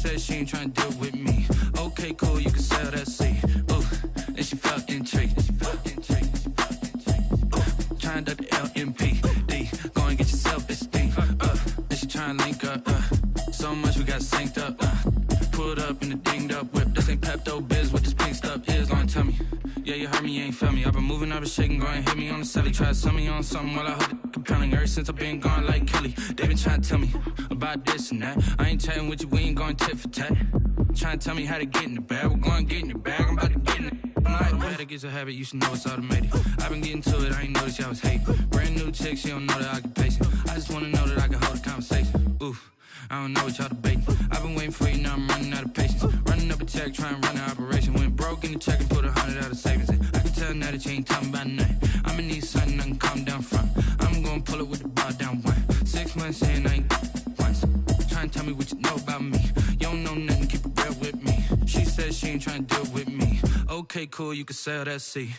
said she ain't trying to deal with me. Okay, cool, you can sell that seat. Ooh, and she felt intrigued. Trying to duck the LMP. Go and get your self-esteem. And she trying to link up. So much we got synced up. Pulled up in the dinged up whip. This ain't Pepto-Biz, what this pink stuff is. Long tell me. Yeah, you heard me, you ain't felt me. I've been moving, I've been shaking, go and hit me on the celly. Try to sell me on something while I hold it compelling. Ever since I've been gone like Kelly, they been trying to tell me about this and that. I ain't chatting with you, we ain't going tit for tat. Trying to tell me how to get in the bag. We're going to get in the bag, I'm about to get in it. I'm like, automatic is a habit, you should know it's automated. I've been getting to it, I ain't noticed y'all was hating. Brand new chick, she don't know the occupation. I just wanna know that I can hold a conversation. Oof, I don't know what y'all debating. I've been waiting for you, now I'm running out of patience. Running up a check, trying to run an operation. Went broke in the check and put 100 out of savings in. I can tell now that you ain't talking about nothing. I'ma need something I can calm down from. I'm gonna pull it with the bar down one. 6 months in, I ain't once. Trying to tell me what you know about me. You don't know nothing, keep it real with me. She said she ain't trying to deal with me. Okay, cool, you can sell that seat.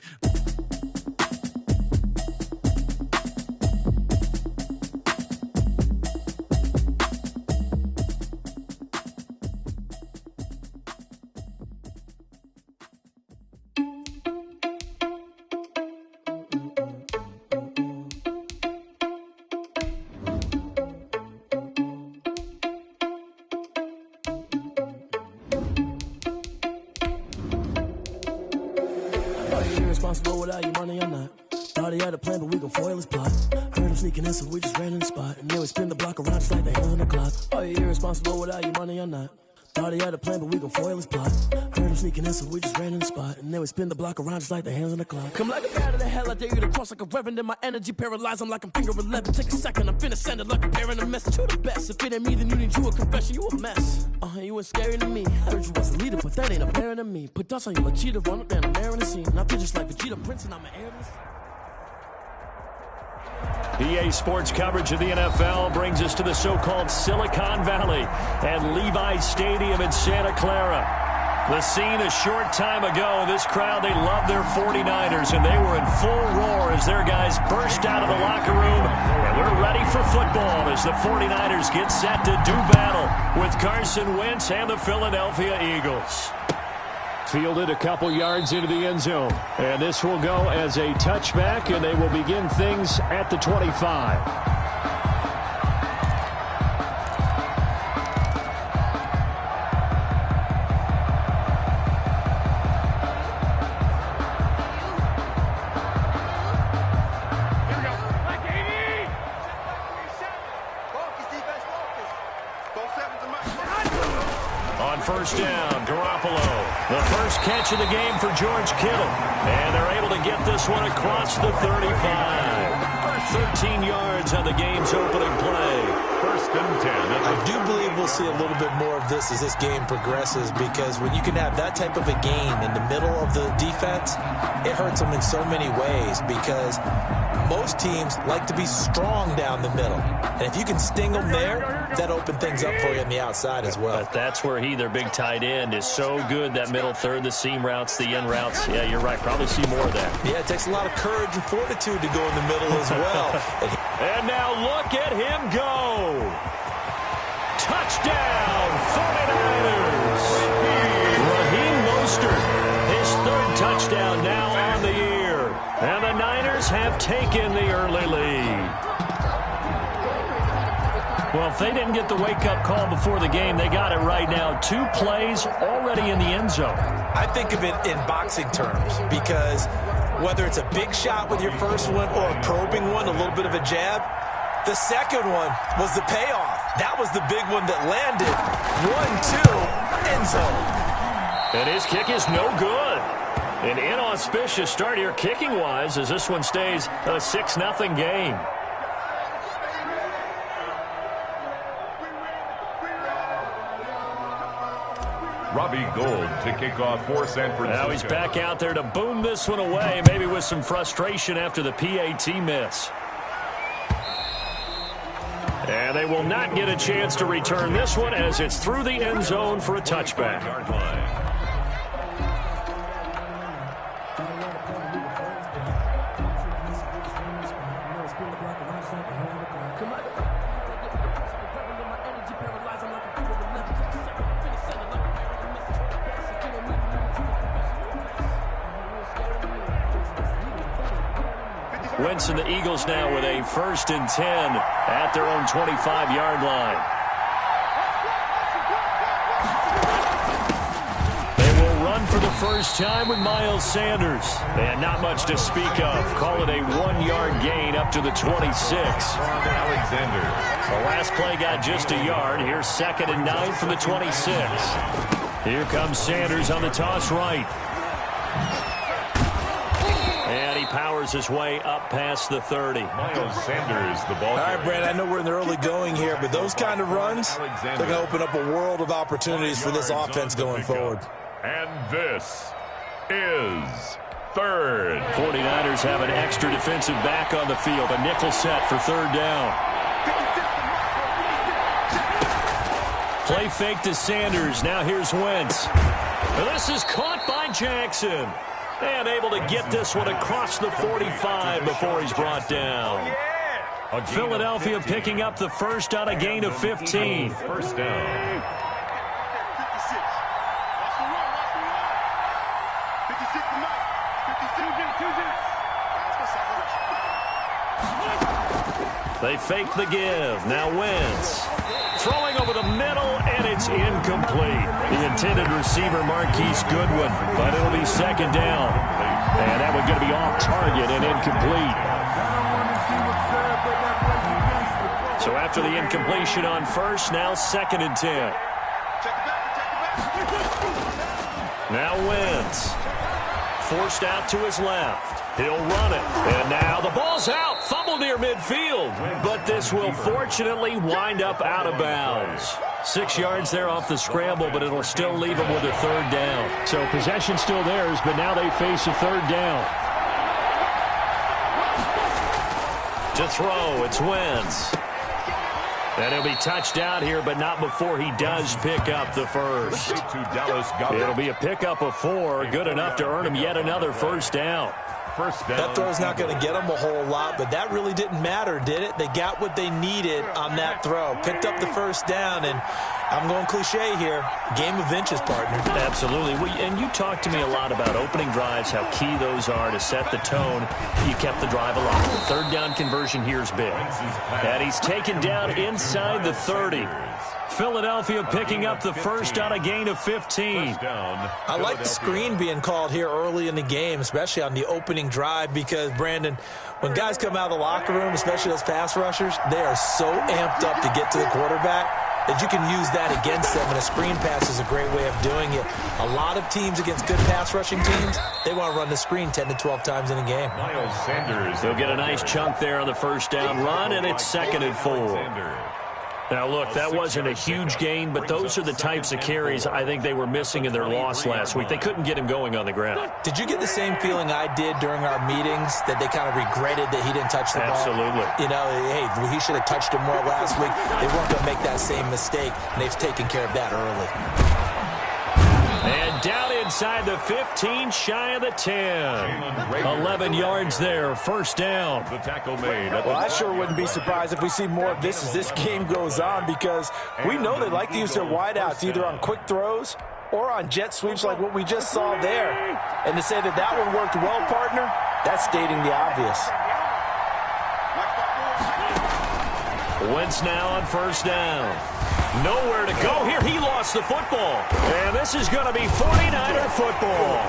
Irresponsible without your money or not. Thought he had a plan, but we gon' foil his plot. Heard him sneaking in, so we just ran in the spot. And then we spin the block around just like the hands on the clock. Are you irresponsible without your money or not? Thought he had a plan, but we gon' foil his plot. Heard him sneaking in, so we just ran in the spot. And then we spin the block around just like the hands on the clock. Come like a bat of the hell, I dare you to cross like a reverend. In my energy paralyzed, I'm like I'm finger 11. Take a second, I'm finna send it like a bearing a message to the best. If it ain't me, then you need you a confession, you a mess. You ain't scary to me. Heard you was a leader, but that ain't apparent to me. Put dust on you like cheetah, run up down the air in the scene. And I feel just like Vegeta Prince, and I'm an heir to this. EA Sports coverage of the NFL brings us to the so-called Silicon Valley and Levi's Stadium in Santa Clara. The scene a short time ago, this crowd, they love their 49ers, and they were in full roar as their guys burst out of the locker room. And we're ready for football as the 49ers get set to do battle with Carson Wentz and the Philadelphia Eagles. Fielded a couple yards into the end zone. And this will go as a touchback, and they will begin things at the 25. First down, Garoppolo. The first catch of the game for George Kittle. And they're able to get this one across the 35. 13 yards on the game's opening play. First and 10. I do believe we'll see a little bit more of this as this game progresses, because when you can have that type of a gain in the middle of the defense, it hurts them in so many ways, because most teams like to be strong down the middle. And if you can sting them there, that opens things up for you on the outside as well. But that's where their big tight end, is so good, that middle third, the seam routes, the in routes. Yeah, you're right. Probably see more of that. Yeah, it takes a lot of courage and fortitude to go in the middle as well. And now look at him go. Touchdown, 49ers. Raheem Mostert, his third touchdown now on the year. And the Niners have taken the early lead. Well, if they didn't get the wake-up call before the game, they got it right now. 2 plays already in the end zone. I think of it in boxing terms, because whether it's a big shot with your first one or a probing one, a little bit of a jab, the second one was the payoff. That was the big one that landed. 1-2, end zone. And his kick is no good. An inauspicious start here kicking-wise, as this one stays a 6-0 game. Robbie Gould to kick off for San Francisco. Now he's back out there to boom this one away, maybe with some frustration after the PAT miss. And they will not get a chance to return this one, as it's through the end zone for a touchback. Wentz and the Eagles now with a 1st and 10 at their own 25-yard line. They will run for the first time with Miles Sanders. And not much to speak of. Call it a 1-yard gain up to the 26. Alexander. The last play got just a yard. Here's 2nd and 9 from the 26. Here comes Sanders on the toss right. And he powers his way up past the 30. Miles Sanders, the ball. All right, Brad, I know we're in the early going here, but those kind of runs, they're going to open up a world of opportunities for this offense going forward. And this is 3rd. 49ers have an extra defensive back on the field. A nickel set for 3rd down. Play fake to Sanders. Now here's Wentz. This is caught by Jackson. And able to get this one across the 45 before he's brought down. Philadelphia picking up the first on a gain of 15. First down. They fake the give. Now Wentz. Throwing over the middle, and it's incomplete. The intended receiver, Marquise Goodwin, but it'll be 2nd down. And that one's going to be off target and incomplete. So after the incompletion on first, now 2nd and 10. Now Wentz. Forced out to his left. He'll run it. And now the ball's out. Fumble near midfield. But this will fortunately wind up out of bounds. 6 yards there off the scramble, but it'll still leave them with a 3rd down. So possession still theirs, but now they face a 3rd down. To throw, it's Wentz. And he'll be touched out here, but not before he does pick up the first. It'll be a pickup of 4, good enough to earn him yet another first down. That throw's not going to get them a whole lot, but that really didn't matter, did it? They got what they needed on that throw. Picked up the first down, and I'm going cliche here. Game of inches, partner. Absolutely. And you talked to me a lot about opening drives, how key those are to set the tone. You kept the drive alive. 3rd down conversion here is big. And he's taken down inside the 30. Philadelphia picking up the first on a gain of 15. I like the screen being called here early in the game, especially on the opening drive, because, Brandon, when guys come out of the locker room, especially those pass rushers, they are so amped up to get to the quarterback that you can use that against them, and a screen pass is a great way of doing it. A lot of teams against good pass rushing teams, they want to run the screen 10 to 12 times in a game. Miles Sanders. He'll get a nice chunk there on the first down run, and it's 2nd and 4. Now, look, that wasn't a huge gain, but those are the types of carries I think they were missing in their loss last week. They couldn't get him going on the ground. Did you get the same feeling I did during our meetings, that they kind of regretted that he didn't touch the ball? Absolutely. You know, hey, he should have touched him more last week. They weren't going to make that same mistake, and they've taken care of that early. And down inside the 15, shy of the 10. 11 yards there, first down. The tackle made. Well, I sure wouldn't be surprised if we see more of this as this game goes on, because we know they like to use their wideouts either on quick throws or on jet sweeps like what we just saw there. And to say that that one worked well, partner, that's stating the obvious. Wentz now on first down. Nowhere to go here. He lost the football. And this is going to be 49er football.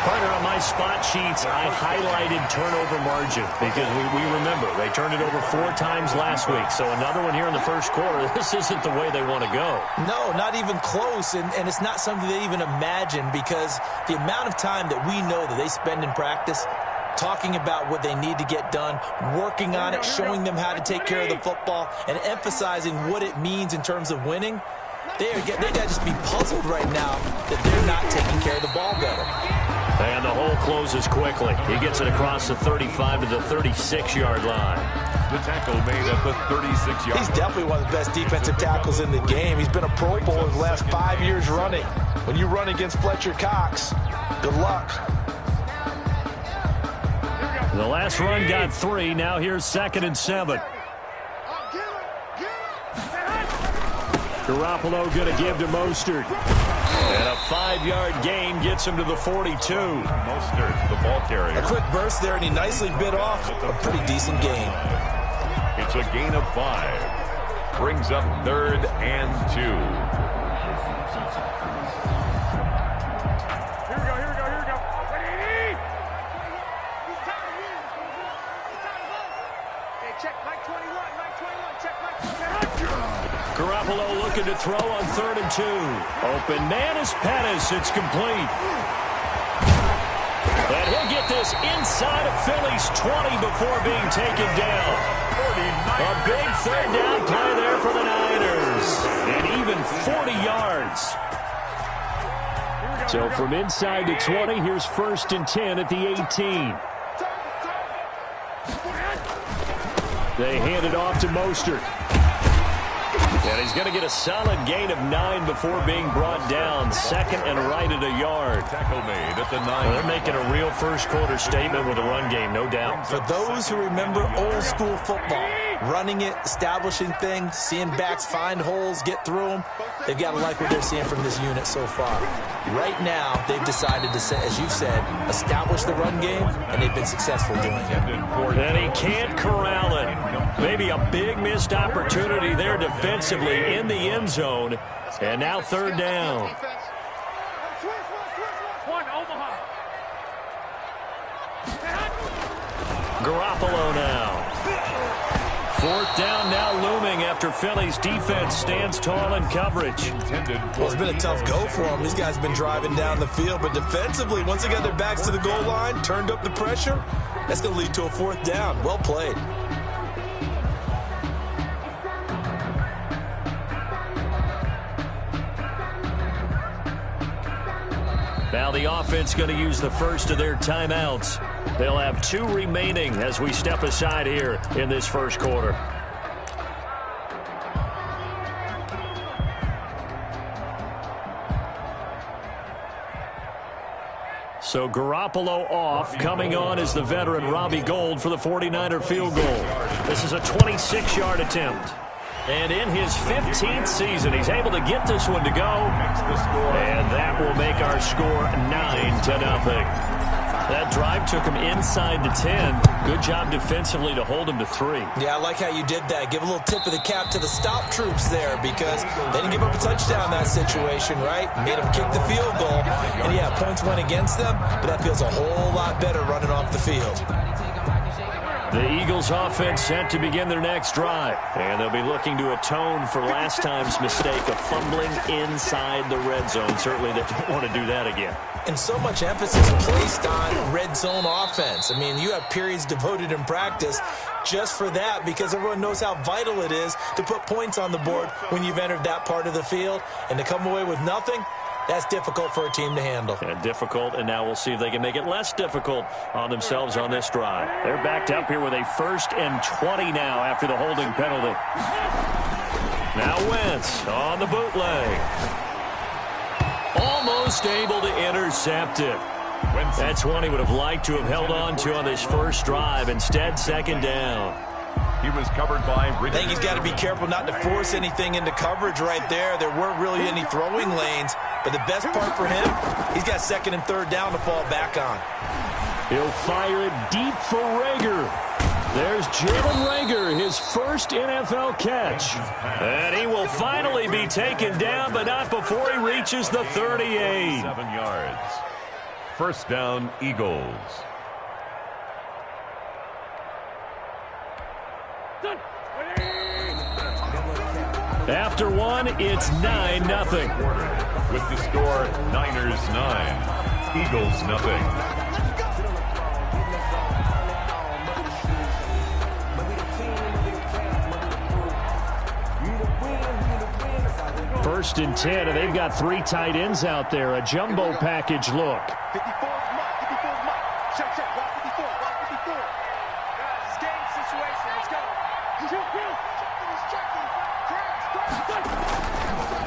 Partner, on my spot sheets, I highlighted turnover margin because we remember they turned it over 4 times last week. So another one here in the first quarter. This isn't the way they want to go. No, not even close. And it's not something they even imagine, because the amount of time that we know that they spend in practice talking about what they need to get done, working on it, showing them how to take care of the football, and emphasizing what it means in terms of winning, they got to just be puzzled right now that they're not taking care of the ball better. And the hole closes quickly. He gets it across the 35 to the 36-yard line. The tackle made at the 36-yard line. He's definitely one of the best defensive tackles in the game. He's been a Pro Bowler the last 5 years running. When you run against Fletcher Cox, good luck. The last run got 3. Now here's 2nd and 7. Garoppolo going to give to Mostert. And a 5-yard gain gets him to the 42. Mostert, the ball carrier. A quick burst there, and he nicely bit off a pretty decent gain. It's a gain of 5. Brings up 3rd and 2. Garoppolo looking to throw on 3rd and 2. Open man is Pettis. It's complete. And he'll get this inside of Philly's 20 before being taken down. A big 3rd down play there for the Niners. And even 40 yards. So from inside the 20, here's 1st and 10 at the 18. They hand it off to Mostert. And he's going to get a solid gain of 9 before being brought down. 2nd and right at a yard. Tackle made at the 9. Well, they're making a real first-quarter statement with a run game, no doubt. For those who remember old-school football, running it, establishing things, seeing backs find holes, get through them, they've got to like what they're seeing from this unit so far. Right now, they've decided to, as you said, establish the run game, and they've been successful doing it. And he can't corral it. Maybe a big missed opportunity there defensively in the end zone. And now 3rd down. Garoppolo now. 4th down now looming after Philly's defense stands tall in coverage. Well, it's been a tough go for them. These guys have been driving down the field, but defensively, once they got their backs to the goal line, turned up the pressure, that's going to lead to a 4th down. Well played. Now the offense going to use the first of their timeouts. They'll have 2 remaining as we step aside here in this first quarter. So Garoppolo off. Coming on is the veteran Robbie Gould for the 49er field goal. This is a 26-yard attempt. And in his 15th season, he's able to get this one to go. And that will make our score 9-0. That drive took him inside the 10. Good job defensively to hold him to 3. Yeah, I like how you did that. Give a little tip of the cap to the stop troops there because they didn't give up a touchdown in that situation, right? Made them kick the field goal. And, yeah, points went against them, but that feels a whole lot better running off the field. The Eagles offense set to begin their next drive. And they'll be looking to atone for last time's mistake of fumbling inside the red zone. Certainly they don't want to do that again. And so much emphasis placed on red zone offense. I mean, you have periods devoted in practice just for that because everyone knows how vital it is to put points on the board when you've entered that part of the field. And to come away with nothing, that's difficult for a team to handle. Yeah, difficult, and now we'll see if they can make it less difficult on themselves on this drive. They're backed up here with a 1st and 20 now after the holding penalty. Now Wentz on the bootleg. Almost able to intercept it. That's one he would have liked to have held on to on this first drive. Instead, 2nd down. He was covered by Richardson. I think he's got to be careful not to force anything into coverage right there. There weren't really any throwing lanes. But the best part for him, he's got 2nd and 3rd down to fall back on. He'll fire it deep for Reagor. There's Jalen Reagor, his first NFL catch. And he will finally be taken down, but not before he reaches the 38. 7 yards. 1st down, Eagles. After 1, it's 9-0. With the score, Niners 9, Eagles 0. 1st and 10, and they've got 3 tight ends out there. A jumbo package look.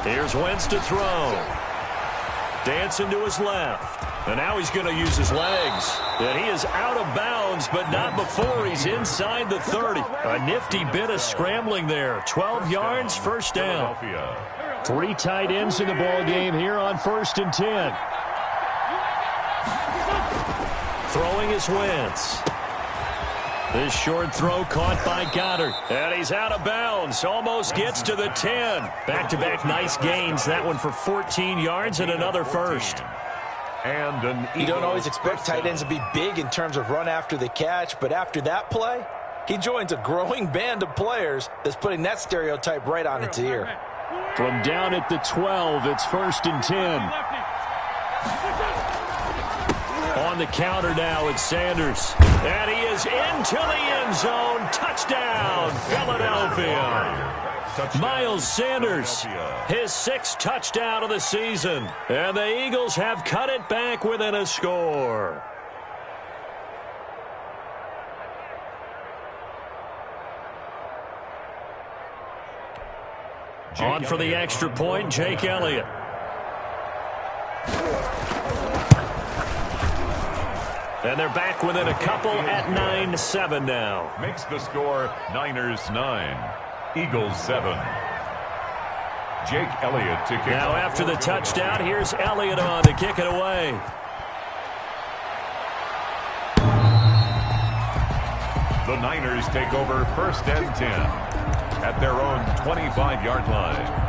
Here's Wentz to throw. Dancing to his left. And now he's going to use his legs. And he is out of bounds, but not before he's inside the 30. A nifty bit of scrambling there. 12 yards, 1st down. Three tight ends in the ball game here on 1st and 10. Throwing is Wentz. This short throw caught by Goddard. And he's out of bounds. Almost gets to the 10. Back-to-back nice gains. That one for 14 yards and another first. And you don't always expect tight ends to be big in terms of run after the catch, but after that play, he joins a growing band of players that's putting that stereotype right on its ear. From down at the 12, it's 1st and 10. On the counter now, it's Sanders. And he is into the end zone. Touchdown, Philadelphia. Miles Sanders, his 6th touchdown of the season. And the Eagles have cut it back within a score. On for the extra point, Jake Elliott. And they're back within a couple at 9-7 now. Makes the score Niners 9, Eagles 7. Jake Elliott to kick now off. After the touchdown, here's Elliott on to kick it away. The Niners take over 1st and 10 at their own 25-yard line.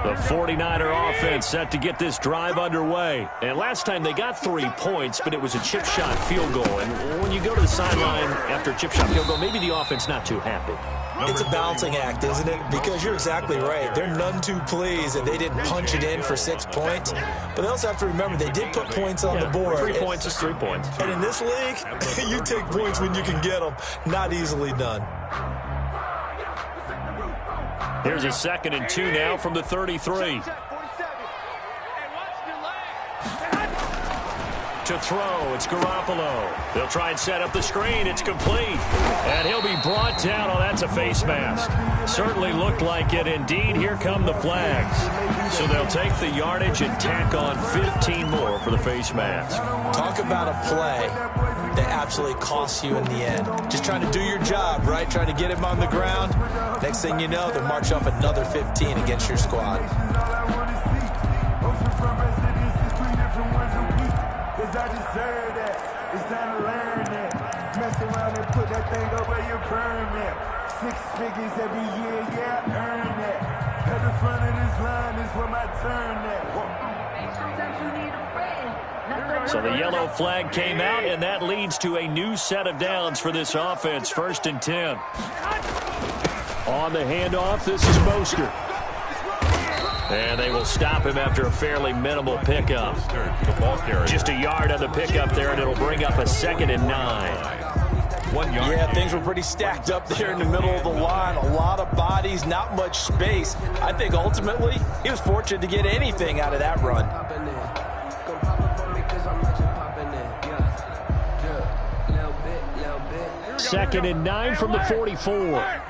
The 49er offense set to get this drive underway. And last time they got 3 points, but it was a chip shot field goal. And when you go to the sideline after a chip shot field goal, maybe the offense not too happy. It's a balancing act, isn't it? Because you're exactly right. They're none too pleased that they didn't punch it in for 6 points. But they also have to remember they did put points on the board. 3 points is 3 points. And in this league, you take points when you can get them. Not easily done. Here's a 2nd and 2 now from the 33. To throw, it's Garoppolo. They'll try and set up the screen. It's complete. And he'll be brought down. Oh, that's a face mask. Certainly looked like it. Indeed, here come the flags. So they'll take the yardage and tack on 15 more for the face mask. Talk about a play that absolutely costs you in the end. Just trying to do your job, right? Trying to get him on the ground. Next thing you know, they'll march up another 15 against your squad. I deserve that. It's time to learn that. Mess around and put that thing up where you burn that. 6 figures every year, yeah, I earn that. At the front of this line is where my turn at. So the yellow flag came out, and that leads to a new set of downs for this offense. 1st and 10. On the handoff, this is Mostert. And they will stop him after a fairly minimal pickup. Just a yard on the pickup there, and it'll bring up a 2nd and 9. 1 yard. Yeah, things were pretty stacked up there in the middle of the line. A lot of bodies, not much space. I think ultimately he was fortunate to get anything out of that run. 2nd and 9 from the 44.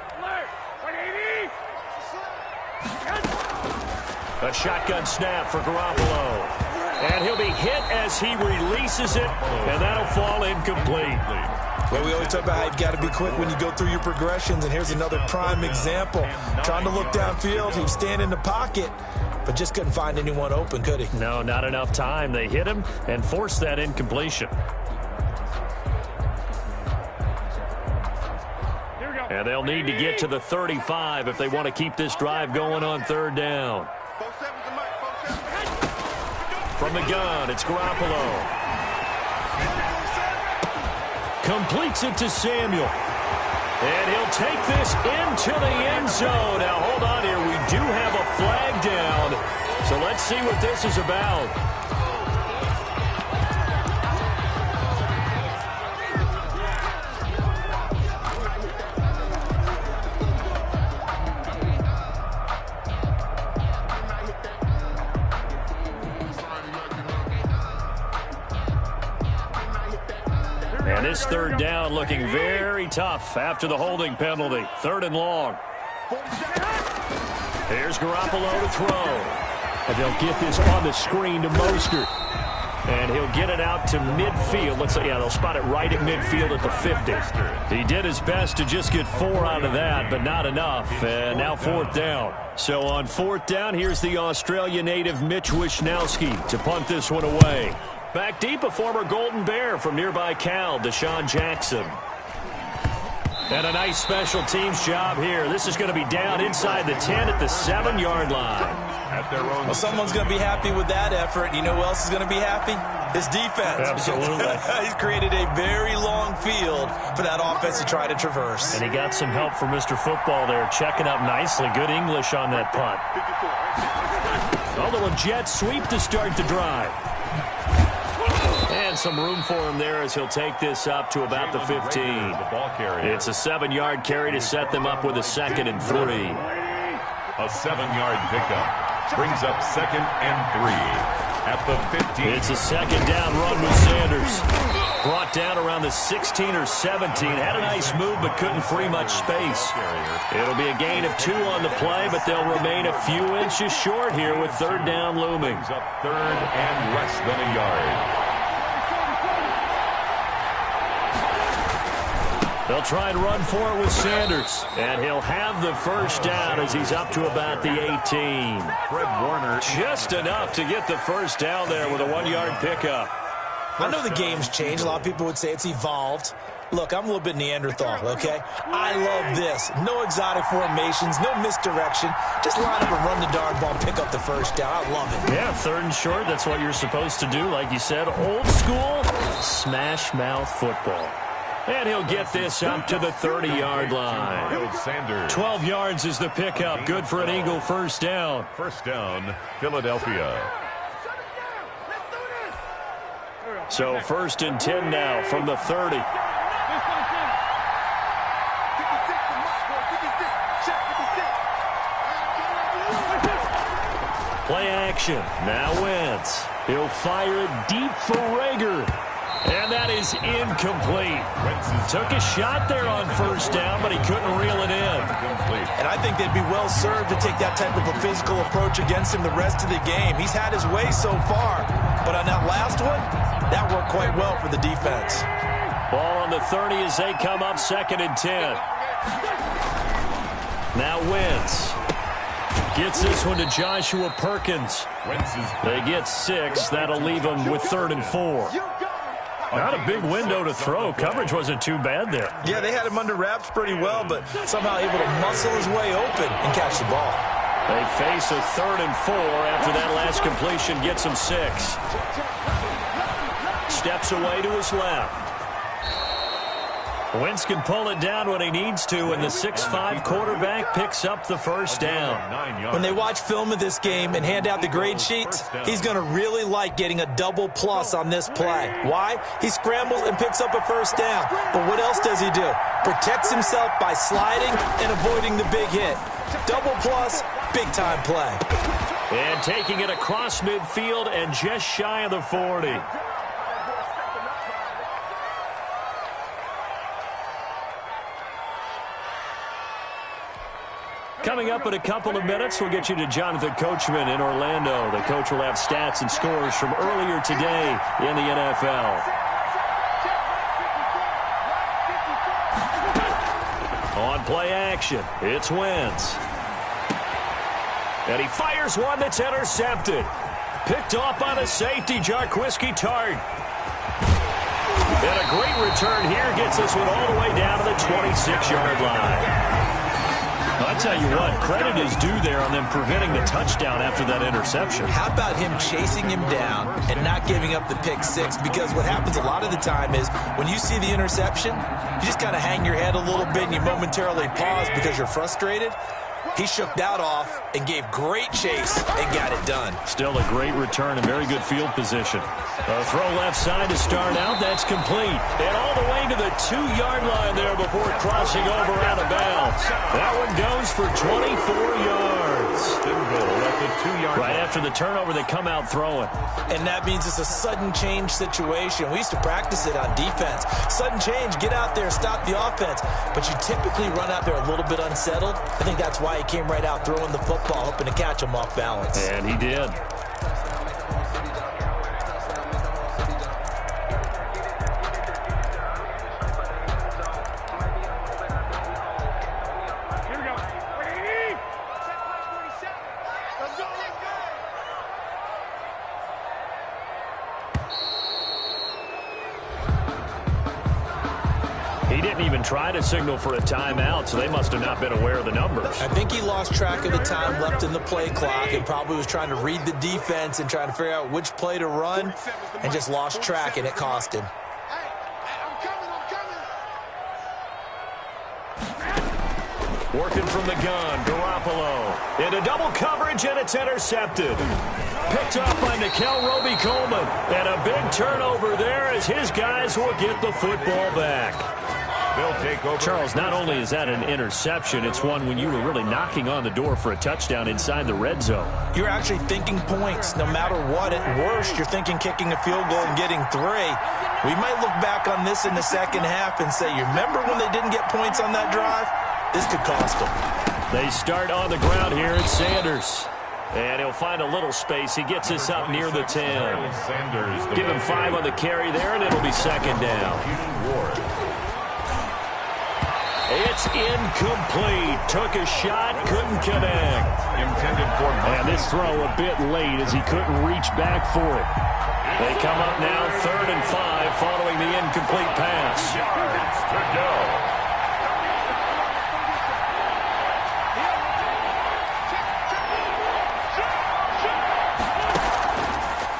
A shotgun snap for Garoppolo. And he'll be hit as he releases it, and that'll fall incomplete. Well, we always talk about how you've got to be quick when you go through your progressions, and here's another prime example. Trying to look downfield, he was standing in the pocket, but just couldn't find anyone open, could he? No, not enough time. They hit him and forced that incompletion. And they'll need to get to the 35 if they want to keep this drive going on 3rd down. From the gun, it's Garoppolo. Completes it to Samuel. And he'll take this into the end zone. Now, hold on here. We do have a flag down. So let's see what this is about. And this 3rd down looking very tough after the holding penalty. 3rd and long. Here's Garoppolo to throw. And they'll get this on the screen to Mostert. And he'll get it out to midfield. Looks like, yeah, they'll spot it right at midfield at the 50. He did his best to just get 4 out of that, but not enough. And now 4th down. So on 4th down, here's the Australia native Mitch Wishnowsky to punt this one away. Back deep, a former Golden Bear from nearby Cal, Deshaun Jackson. And a nice special teams job here. This is going to be down inside the 10 at the 7-yard line. At their own. Well, someone's going to be happy with that effort. You know who else is going to be happy? His defense. Absolutely. He's created a very long field for that offense to try to traverse. And he got some help from Mr. Football there, checking up nicely. Good English on that punt. A little jet sweep to start the drive. And some room for him there as he'll take this up to about the 15. It's a 7-yard carry to set them up with a 2nd and 3. A 7-yard pickup brings up 2nd and 3 at the 15. It's a 2nd down run with Sanders. Brought down around the 16 or 17. Had a nice move but couldn't free much space. It'll be a gain of 2 on the play, but they'll remain a few inches short here with 3rd down looming. Brings up 3rd and less than a yard. They'll try and run for it with Sanders. And he'll have the 1st down as he's up to about the 18. Fred Warner. Just enough to get the 1st down there with a 1-yard pickup. I know the game's changed. A lot of people would say it's evolved. Look, I'm a little bit Neanderthal, okay? I love this. No exotic formations, no misdirection. Just line up and run the darn ball, pick up the 1st down. I love it. Yeah, 3rd and short, that's what you're supposed to do. Like you said, old school, smash mouth football. And he'll get this up to the 30-yard line. 12 yards is the pickup. Good for an Eagle 1st down. 1st down, Philadelphia. So 1st and 10 now from the 30. Play action. Now Wentz. He'll fire it deep for Rager. And that is incomplete. Took a shot there on 1st down, but he couldn't reel it in. And I think they'd be well served to take that type of a physical approach against him the rest of the game. He's had his way so far, but on that last one, that worked quite well for the defense. Ball on the 30 as they come up 2nd and 10. Now Wentz gets this one to Joshua Perkins. They get 6. That'll leave them with 3rd and 4. Not a big window to throw. Coverage wasn't too bad there. Yeah, they had him under wraps pretty well, but somehow able to muscle his way open and catch the ball. They face a 3rd and 4 after that last completion gets him 6. Steps away to his left. Wentz can pull it down when he needs to, and the 6'5" quarterback picks up the 1st down. When they watch film of this game and hand out the grade sheets, he's going to really like getting a double plus on this play. Why? He scrambles and picks up a 1st down. But what else does he do? Protects himself by sliding and avoiding the big hit. Double plus, big-time play. And taking it across midfield and just shy of the 40. Coming up in a couple of minutes, we'll get you to Jonathan Coachman in Orlando. The coach will have stats and scores from earlier today in the NFL. On play action, it's Wentz. And he fires one that's intercepted. Picked off by the safety, Jarquiski Tart. And a great return here gets this one all the way down to the 26-yard line. I'll tell you what, credit is due there on them preventing the touchdown after that interception. How about him chasing him down and not giving up the pick 6? Because what happens a lot of the time is when you see the interception, you just kind of hang your head a little bit and you momentarily pause because you're frustrated. He shook that off and gave great chase and got it done. Still a great return and very good field position. A throw left side to start out. That's complete. And all the way to the 2-yard line there before crossing over out of bounds. That one goes for 24 yards. Goal at the 2-yard line. Right after the turnover, they come out throwing. And that means it's a sudden change situation. We used to practice it on defense. Sudden change, get out there, stop the offense. But you typically run out there a little bit unsettled. I think that's why he came right out throwing the football, hoping to catch him off balance. And he did. He didn't even try to signal for a timeout, so they must have not been aware of the numbers. I think he lost track of the time left in the play clock and probably was trying to read the defense and trying to figure out which play to run and just lost track, and it cost him. Working from the gun, Garoppolo. Into double coverage, and it's intercepted. Picked up by Nickel Roby-Coleman. And a big turnover there as his guys will get the football back. They'll take over. Charles, not only is that an interception, it's one when you were really knocking on the door for a touchdown inside the red zone. You're actually thinking points. No matter what, at worst, you're thinking kicking a field goal and getting 3. We might look back on this in the second half and say, you remember when they didn't get points on that drive? This could cost them. They start on the ground here at Sanders. And he'll find a little space. He gets us up near the 10. Sanders, Give him 5 on the carry there, and it'll be second down. It's incomplete. Took a shot, couldn't connect. Intended for and this throw a bit late as he couldn't reach back for it. They come up now 3rd and 5 following the incomplete pass. yards to go.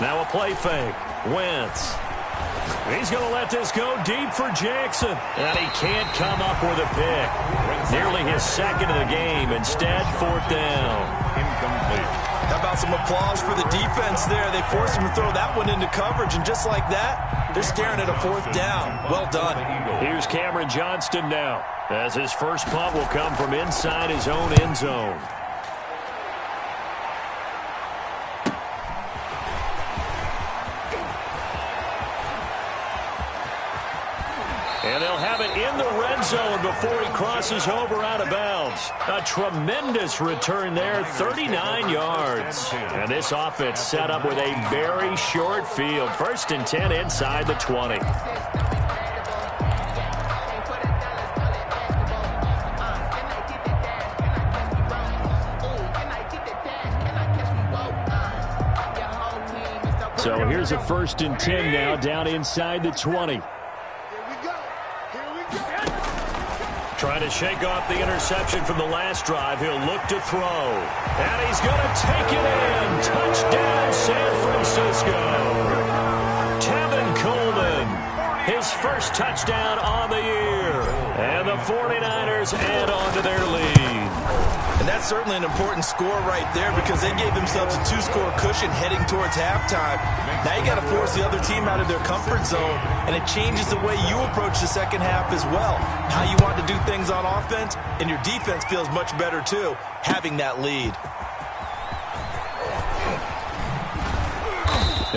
Now a play fake. Wentz. He's going to let this go deep for Jackson. And he can't come up with a pick. Nearly his second of the game. Instead, 4th down. Incomplete. How about some applause for the defense there? They forced him to throw that one into coverage, and just like that, they're staring at a 4th down. Well done. Here's Cameron Johnston now, as his first punt will come from inside his own end zone. And they'll have it in the red zone before he crosses over out of bounds. A tremendous return there, 39 yards. And this offense set up with a very short field. 1st and 10 inside the 20. So here's a 1st and 10 now down inside the 20. Trying to shake off the interception from the last drive. He'll look to throw. And he's going to take it in. Touchdown, San Francisco. Tevin Coleman, his first touchdown on the year. And the 49ers add on to their lead. And that's certainly an important score right there because they gave themselves a 2-score cushion heading towards halftime. Now you got to force the other team out of their comfort zone, and it changes the way you approach the second half as well. How you want to do things on offense, and your defense feels much better too, having that lead.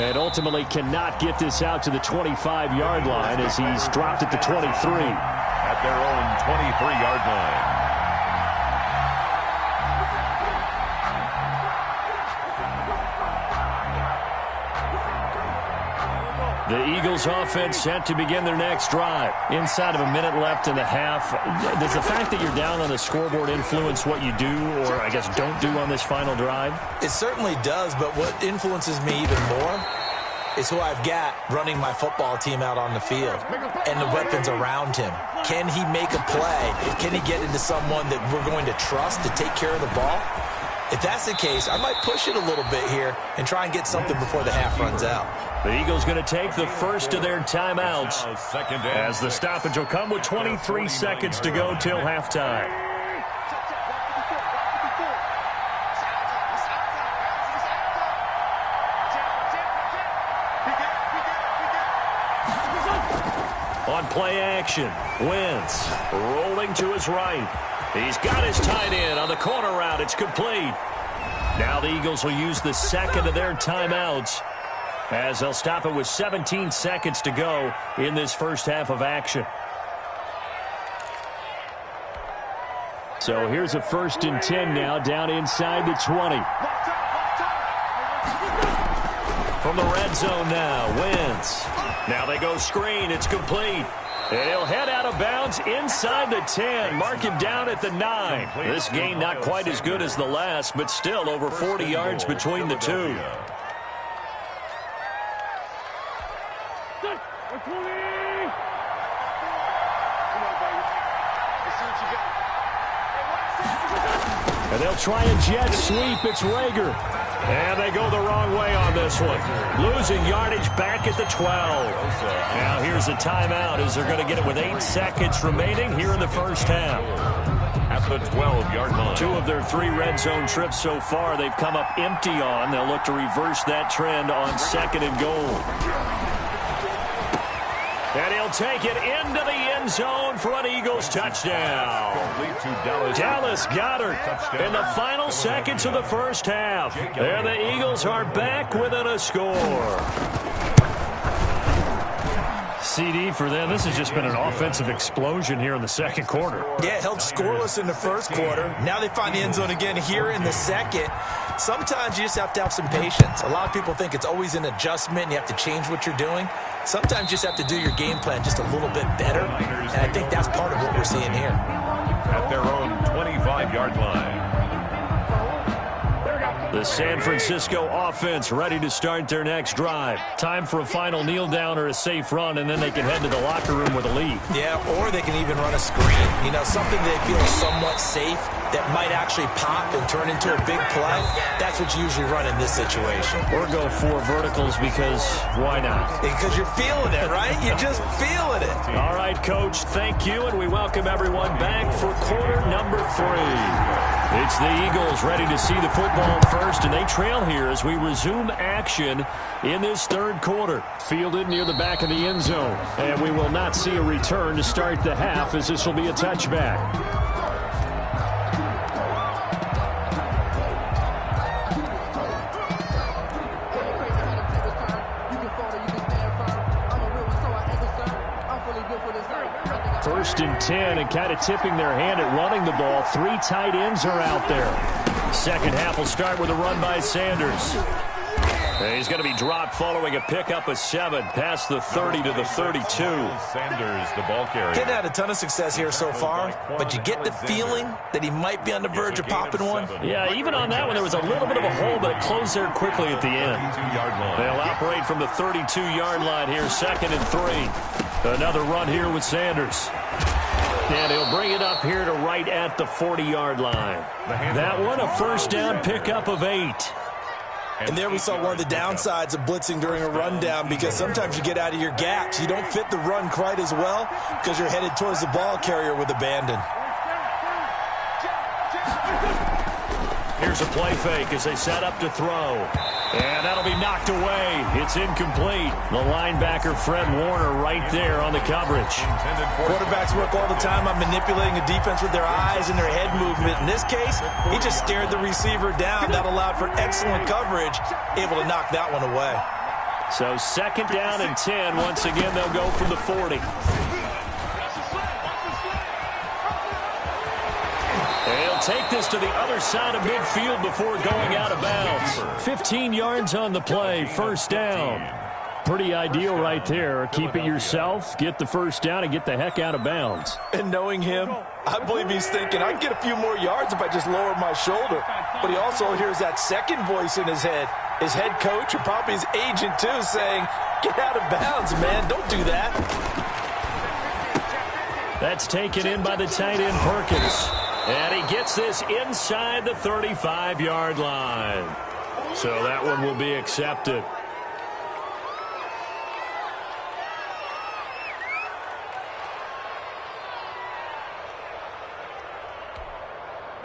And ultimately cannot get this out to the 25-yard line as he's dropped at the 23. At their own 23-yard line. The Eagles offense set to begin their next drive. Inside of a minute left in the half, does the fact that you're down on the scoreboard influence what you do, or I guess don't do on this final drive? It certainly does, but what influences me even more is who I've got running my football team out on the field and the weapons around him. Can he make a play? Can he get into someone that we're going to trust to take care of the ball? If that's the case, I might push it a little bit here and try and get something before the half runs out. The Eagles going to take the first of their timeouts as the stoppage will come with 23 seconds to go till halftime. On play action, Wentz rolling to his right. He's got his tight end on the corner route. It's complete. Now the Eagles will use the second of their timeouts as they'll stop it with 17 seconds to go in this first half of action. So here's a 1st and 10 now, down inside the 20. From the red zone now, Wentz. Now they go screen, it's complete. And he'll head out of bounds inside the 10. Mark him down at the 9. This gain not quite as good as the last, but still over 40 yards between the two. And they'll try a jet sweep. It's Rager. And they go the wrong way on this one. Losing yardage back at the 12. Now here's a timeout as they're going to get it with 8 seconds remaining here in the first half. At the 12-yard line. 2 of their 3 red zone trips so far they've come up empty on. They'll look to reverse that trend on 2nd and goal. And he'll take it into the end zone for an Eagles touchdown. Dallas Goedert in the final seconds of the first half. And the Eagles are back within a score. CD for them. This has just been an offensive explosion here in the second quarter. Yeah, held scoreless in the first quarter. Now they find the end zone again here in the second. Sometimes you just have to have some patience. A lot of people think it's always an adjustment and you have to change what you're doing. Sometimes you just have to do your game plan just a little bit better. And I think that's part of what we're seeing here. At their own 25-yard line. The San Francisco offense ready to start their next drive. Time for a final kneel down or a safe run, and then they can head to the locker room with a lead. Yeah, or they can even run a screen. You know, something they feel somewhat safe that might actually pop and turn into a big play. That's what you usually run in this situation. Or go 4 verticals because why not? Because you're feeling it, right? You're just feeling it. All right, Coach, thank you, and we welcome everyone back for quarter number 3. It's the Eagles ready to see the football first, and they trail here as we resume action in this third quarter. Fielded near the back of the end zone, and we will not see a return to start the half as this will be a touchback. First and 10, and kind of tipping their hand at running the ball. 3 tight ends are out there. Second half will start with a run by Sanders. And he's going to be dropped following a pickup of 7 past the 30 to the 32. Sanders, the ball carrier. Didn't had a ton of success here so far, but you get the feeling that he might be on the verge of popping one. Yeah, even on that one, there was a little bit of a hole, but it closed there quickly at the end. They'll operate from the 32-yard line here, 2nd and 3. Another run here with Sanders. And he'll bring it up here to right at the 40-yard line. That one, a first down pickup of 8. And there we saw one of the downsides of blitzing during a rundown, because sometimes you get out of your gaps. You don't fit the run quite as well because you're headed towards the ball carrier with abandon. Here's a play fake as they set up to throw. And that'll be knocked away. It's incomplete. The linebacker, Fred Warner, right there on the coverage. Quarterbacks work all the time on manipulating a defense with their eyes and their head movement. In this case, he just stared the receiver down. That allowed for excellent coverage, able to knock that one away. So 2nd down and 10. Once again, they'll go from the 40. They'll take this to the other side of midfield before going out of bounds. 15 yards on the play, first down. Pretty ideal right there. Keep it yourself, get the first down, and get the heck out of bounds. And knowing him, I believe he's thinking, I can get a few more yards if I just lower my shoulder. But he also hears that second voice in his head. His head coach, and probably his agent too, saying, get out of bounds, man. Don't do that. That's taken in by the tight end, Perkins. And he gets this inside the 35-yard line. So that one will be accepted.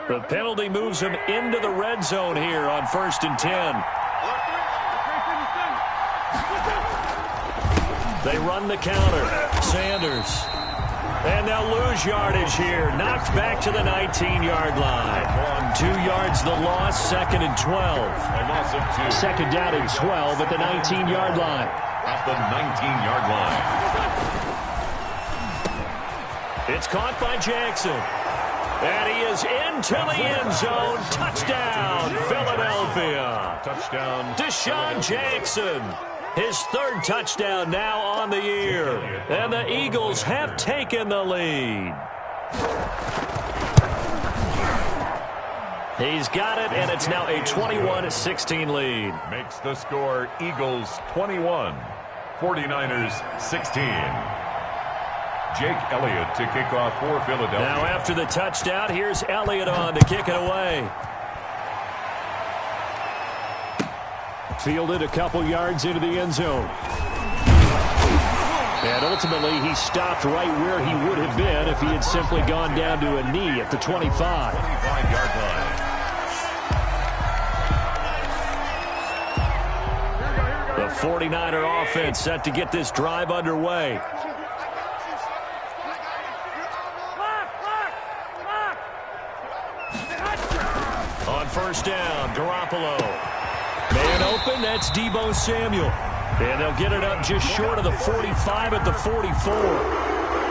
The penalty moves him into the red zone here on 1st and 10. They run the counter. Sanders. And they'll lose yardage here. Knocked back to the 19-yard line. 2 yards the loss, 2nd and 12. A loss of 2. Second down and 12 at the 19-yard line. At the 19-yard line. It's caught by Jackson. And he is into the end zone. Touchdown, Philadelphia. Touchdown. Deshaun Jackson. His 3rd touchdown now on the year. And the Eagles have taken the lead. He's got it, and it's now a 21-16 lead. Makes the score Eagles 21, 49ers 16. Jake Elliott to kick off for Philadelphia. Now after the touchdown, here's Elliott on to kick it away. Fielded a couple yards into the end zone. And ultimately, he stopped right where he would have been if he had simply gone down to a knee at the 25. 25-yard line. The 49er offense set to get this drive underway. On first down, Garoppolo. Man open, that's Deebo Samuel. And they'll get it up just short of the 45 at the 44.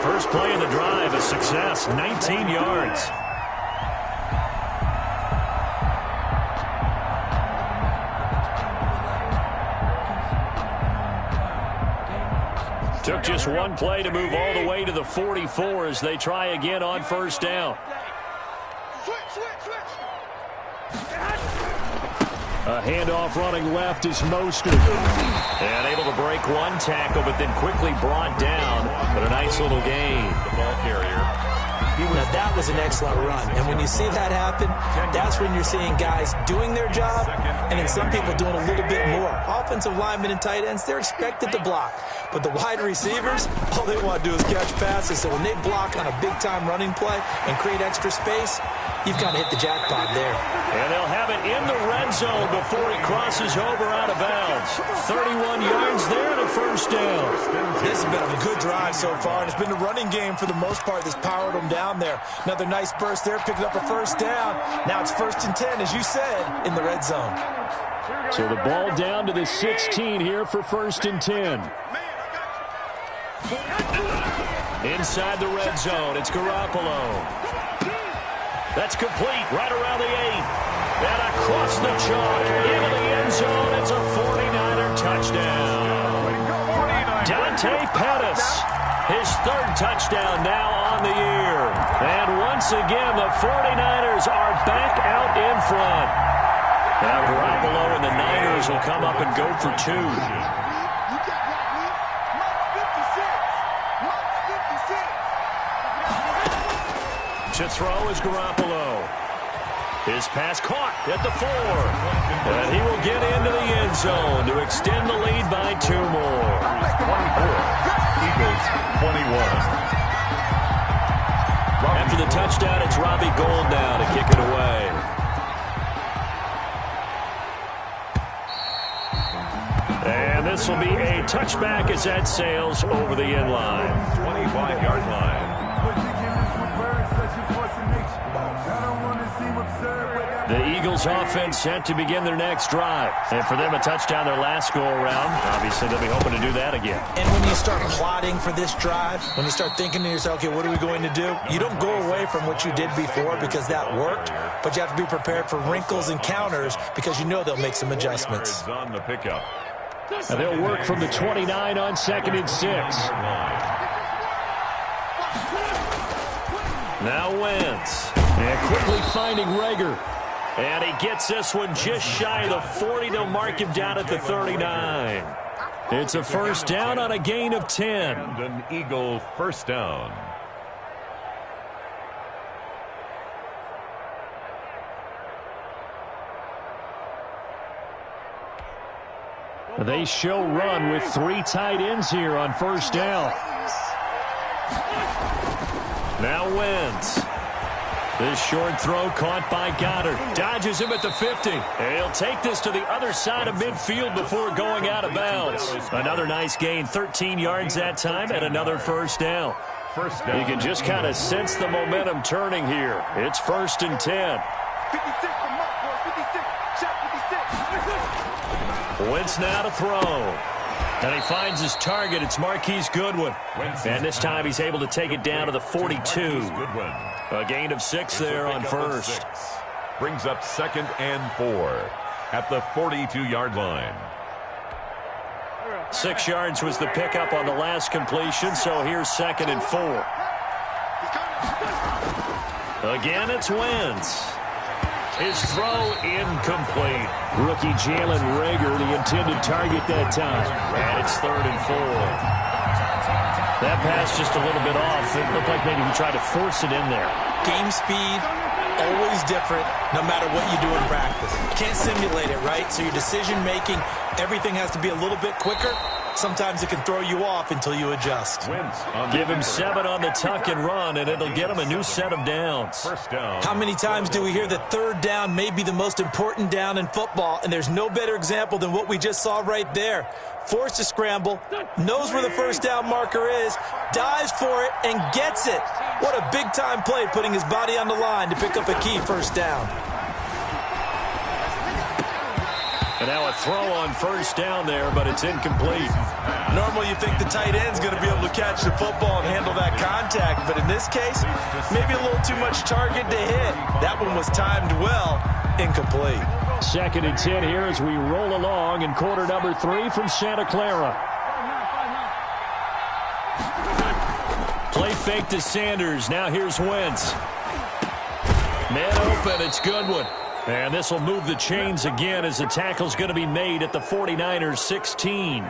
First play of the drive, a success, 19 yards. Took just one play to move all the way to the 44 as they try again on first down. A handoff running left is Mostert. And able to break one tackle, but then quickly brought down. But a nice little gain. The ball carrier. Now, that was an excellent run. And when you see that happen, that's when you're seeing guys doing their job and then some people doing a little bit more. Offensive linemen and tight ends, they're expected to block. But the wide receivers, all they want to do is catch passes. So when they block on a big-time running play and create extra space, you've got to hit the jackpot there. And they'll have it in the red zone before he crosses over out of bounds. 31 yards there and a first down. This has been a good drive so far, and it's been the running game for the most part that's powered them down there. Another nice burst there, picking up a first down. Now it's 1st and 10, as you said, in the red zone. So the ball down to the 16 here for 1st and 10. Inside the red zone, it's Garoppolo. That's complete, right around the 8. And across the chalk, into the end zone, it's a 49er touchdown. Dante Pettis, his 3rd touchdown now on the year. And once again, the 49ers are back out in front. Now Garoppolo and the Niners will come up and go for 2. To throw is Garoppolo. His pass caught at the 4. And he will get into the end zone to extend the lead by 2 more. 24. Eagles 21. After the touchdown, it's Robbie Gould now to kick it away. And this will be a touchback as that sails over the end line. 25-yard line. The Eagles offense set to begin their next drive. And for them, a touchdown their last go-around. Obviously, they'll be hoping to do that again. And when you start plotting for this drive, when you start thinking to yourself, okay, what are we going to do? You don't go away from what you did before because that worked, but you have to be prepared for wrinkles and counters because you know they'll make some adjustments. On the pickup. And they'll work from the 29 on 2nd and 6. Now Wentz. And quickly finding Reagor. And he gets this one just shy of the 40. They'll mark him down at the 39. It's a first down on a gain of 10. And an Eagle first down. They show run with 3 tight ends here on first down. Now Wentz. This short throw caught by Goddard. Dodges him at the 50. And he'll take this to the other side of midfield before going out of bounds. Another nice gain, 13 yards that time, and another first down. First down. You can just kind of sense the momentum turning here. It's 1st and 10. 56 from Mark, 56. Shot 56. Wentz now to throw. And he finds his target. It's Marquise Goodwin. And this time he's able to take it down to the 42. A gain of 6 there on first. Brings up 2nd and 4 at the 42-yard line. 6 yards was the pickup on the last completion, so here's 2nd and 4. Again, it's Wentz. His throw incomplete. Rookie Jalen Reagor, the intended target that time. And it's 3rd and 4. That pass just a little bit off. It looked like maybe he tried to force it in there. Game speed, always different, no matter what you do in practice. You can't simulate it, right? So your decision-making, everything has to be a little bit quicker. Sometimes it can throw you off until you adjust. Give him 7 on the tuck and run, and it'll get him a new set of downs. First down. How many times do we hear that 3rd down may be the most important down in football? And there's no better example than what we just saw right there. Forced to scramble, knows where the 1st down marker is, dives for it, and gets it. What a big-time play, putting his body on the line to pick up a key 1st down. And now a throw on 1st down there, but it's incomplete. Normally you think the tight end's going to be able to catch the football and handle that contact, but in this case, maybe a little too much target to hit. That one was timed well, incomplete. 2nd and 10 here as we roll along in quarter number 3 from Santa Clara. Play fake to Sanders. Now here's Wentz. Man open. It's Goodwin. And this will move the chains again as the tackle's going to be made at the 49ers 16.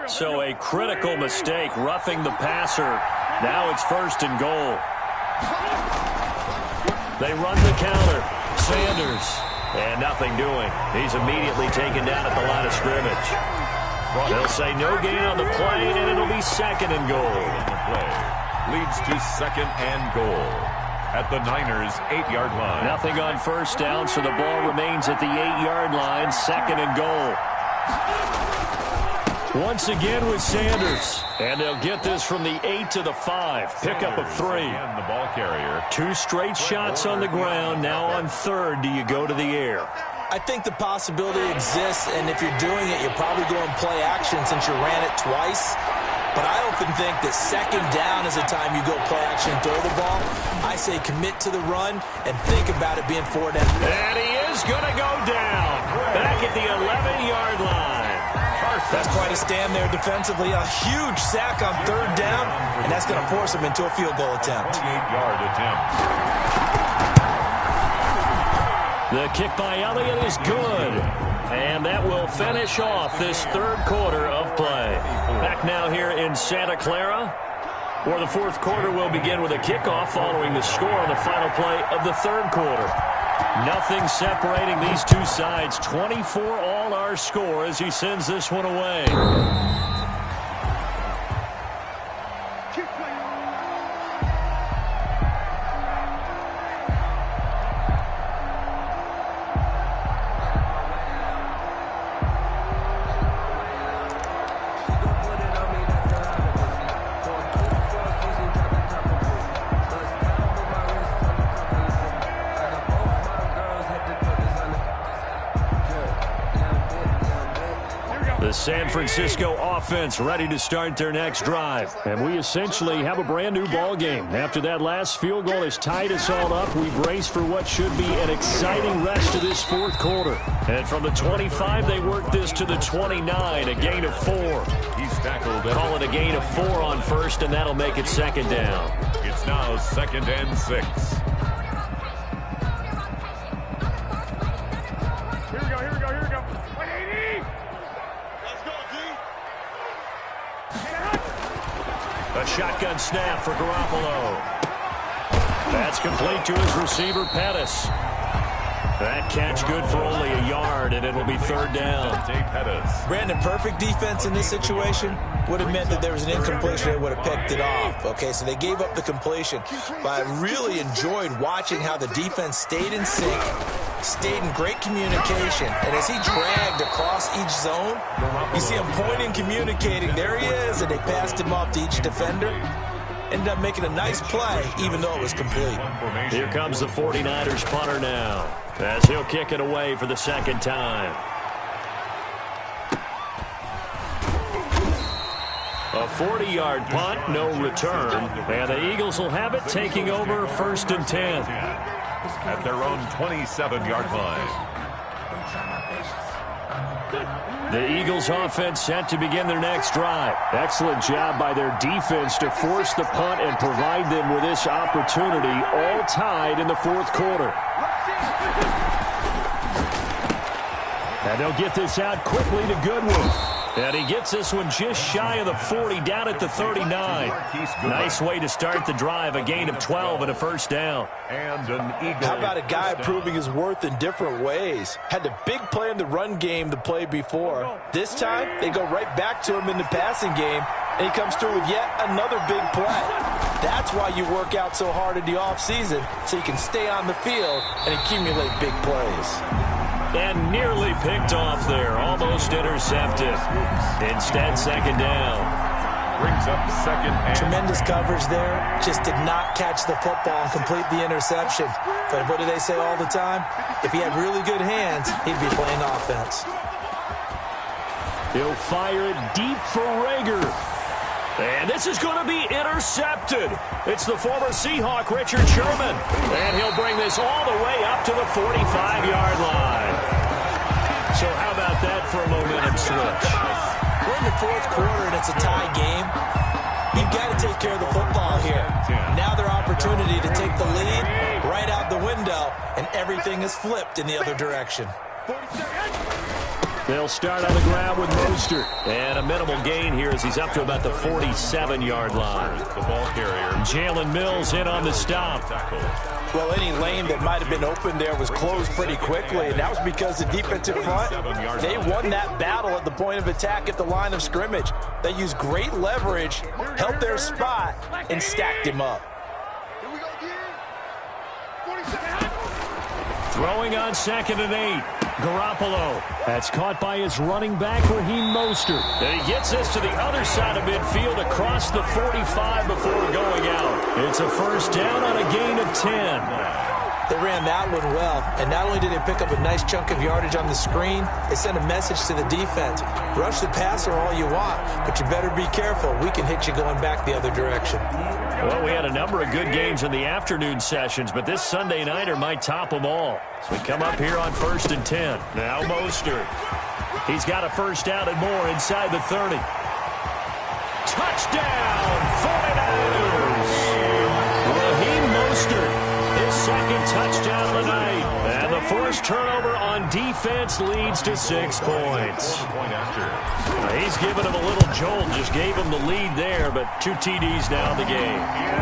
So a critical mistake, roughing the passer. Now it's 1st and goal. They run the counter. Sanders. And nothing doing. He's immediately taken down at the line of scrimmage. They'll say no gain on the play, and it'll be 2nd and goal. Leads to 2nd and goal at the Niners' 8-yard line. Nothing on 1st down, so the ball remains at the 8-yard line. 2nd and goal. Once again with Sanders. And they'll get this from the 8 to the 5. Pickup of 3. And the ball carrier. 2 straight shots on the ground. Now on 3rd, do you go to the air? I think the possibility exists, and if you're doing it, you're probably going play action since you ran it twice. But I often think that 2nd down is the time you go play action and throw the ball. I say commit to the run and think about it being 4 down. And he is going to go down. Back at the 11-yard line. That's quite a stand there defensively. A huge sack on 3rd down, and that's going to force him into a field goal attempt. 28-yard attempt. The kick by Elliott is good. And that will finish off this 3rd quarter of play. Back now here in Santa Clara, where the 4th quarter will begin with a kickoff following the score on the final play of the 3rd quarter. Nothing separating these two sides. 24 all our score as he sends this one away. The San Francisco offense ready to start their next drive. And we essentially have a brand new ball game. After that last field goal has tied us all up, we brace for what should be an exciting rest of this 4th quarter. And from the 25, they work this to the 29, a gain of 4. He's tackled. Call it a gain of 4 on 1st, and that'll make it 2nd down. It's now 2nd and 6. A shotgun snap for Garoppolo. That's complete to his receiver, Pettis. That catch good for only a yard, and it'll be third down. Brandon, perfect defense in this situation would have meant that there was an incompletion. They would have picked it off. Okay, so they gave up the completion. But I really enjoyed watching how the defense stayed in sync, stayed in great communication. And as he dragged across each zone, you see him pointing, communicating. There he is, and they passed him off to each defender. Ended up making a nice play, even though it was complete. Here comes the 49ers punter now, as he'll kick it away for the second time. A 40-yard punt, no return, and the Eagles will have it taking over 1st and 10. At their own 27-yard line. The Eagles offense set to begin their next drive. Excellent job by their defense to force the punt and provide them with this opportunity, all tied in the 4th quarter. And they'll get this out quickly to Goodwin. And he gets this one just shy of the 40, down at the 39. Nice way to start the drive, a gain of 12 and a first down. How about a guy proving his worth in different ways? Had the big play in the run game the play before. This time, they go right back to him in the passing game, and he comes through with yet another big play. That's why you work out so hard in the offseason, so you can stay on the field and accumulate big plays. And nearly picked off there, almost intercepted. Instead, second down. Brings up second and tremendous coverage there. Just did not catch the football and complete the interception. But what do they say all the time? If he had really good hands, he'd be playing offense. He'll fire it deep for Rager. And this is going to be intercepted. It's the former Seahawk, Richard Sherman. And he'll bring this all the way up to the 45-yard line. So how about that for a momentum switch? We're in the 4th quarter, and it's a tie game. You've got to take care of the football here. Now their opportunity to take the lead right out the window, and everything is flipped in the other direction. They'll start on the ground with Mostert. And a minimal gain here as he's up to about the 47-yard line. the ball carrier. Jalen Mills in on the stop. Well, any lane that might have been open there was closed pretty quickly, and that was because the defensive front, they won that battle at the point of attack at the line of scrimmage. They used great leverage, held their spot, and stacked him up. Throwing on 2nd and 8. Garoppolo. That's caught by his running back, Raheem Mostert. And he gets this to the other side of midfield across the 45 before going out. It's a first down on a gain of 10. They ran that one well, and not only did they pick up a nice chunk of yardage on the screen, they sent a message to the defense. Rush the passer all you want, but you better be careful. We can hit you going back the other direction. Well, we had a number of good games in the afternoon sessions, but this Sunday nighter might top them all. So we come up here on 1st and 10. Now Mostert. He's got a first down and more inside the 30. Touchdown, 49ers! Raheem Mostert. His second touchdown of the night. And the first turnover on defense leads to 6 points. He's given him a little jolt, just gave him the lead there, but 2 TDs now in the game.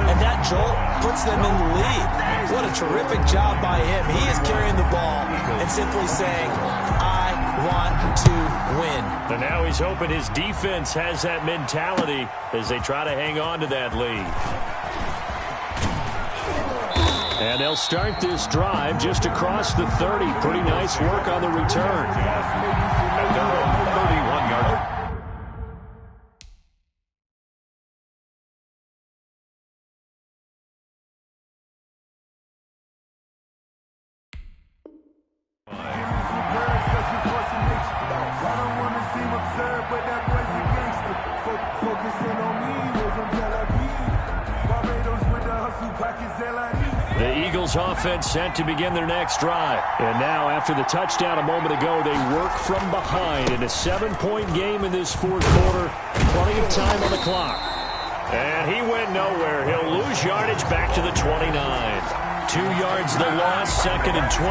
And that jolt puts them in the lead. What a terrific job by him. He is carrying the ball and simply saying, I want to win. And now he's hoping his defense has that mentality as they try to hang on to that lead. And they'll start this drive just across the 30. Pretty nice work on the return. At their own 31-yard. The Eagles offense set to begin their next drive. And now, after the touchdown a moment ago, they work from behind in a 7-point game in this 4th quarter. Plenty of time on the clock. And he went nowhere. He'll lose yardage back to the 29. 2 yards the loss, 2nd and 12.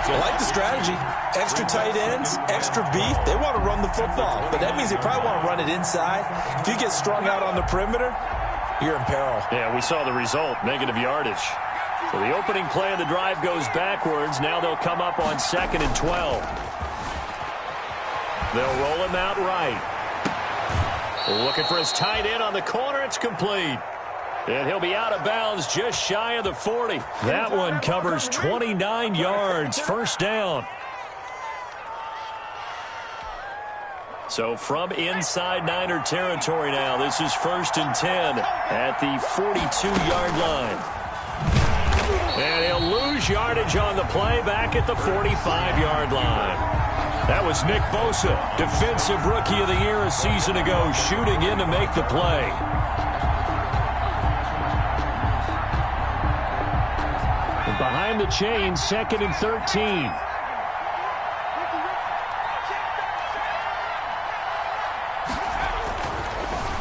I like the strategy. Extra tight ends, extra beef. They want to run the football, but that means they probably want to run it inside. If you get strung out on the perimeter, you're in peril. Yeah, we saw the result, negative yardage. So the opening play of the drive goes backwards. Now they'll come up on 2nd and 12. They'll roll him out right. Looking for his tight end on the corner. It's complete. And he'll be out of bounds just shy of the 40. That one covers 29 yards. First down. So from inside Niner territory now, this is 1st and 10 at the 42-yard line. And he'll lose yardage on the play back at the 45-yard line. That was Nick Bosa, Defensive Rookie of the Year a season ago, shooting in to make the play. And behind the chains, 2nd and 13.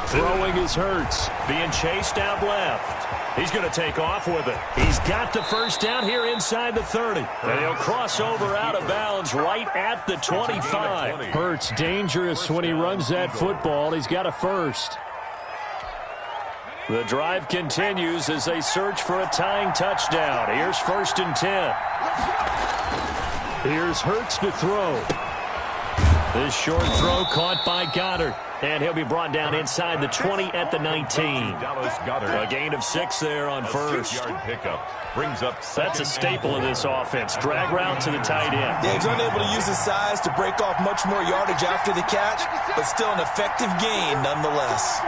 Throwing is Hurts, being chased out left. He's going to take off with it. He's got the first down here inside the 30. And he'll cross over out of bounds right at the 25. Hurts dangerous when he runs that football. He's got a first. The drive continues as they search for a tying touchdown. Here's 1st and 10. Here's Hurts to throw. This short throw caught by Goddard. And he'll be brought down inside the 20 at the 19. A gain of 6 there on first. That's a staple of this offense. Drag route to the tight end. Yeah, he's unable to use his size to break off much more yardage after the catch, but still an effective gain nonetheless.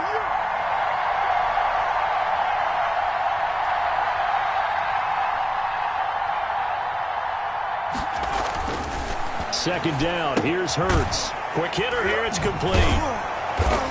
Second down. Here's Hurts. Quick hitter here. It's complete.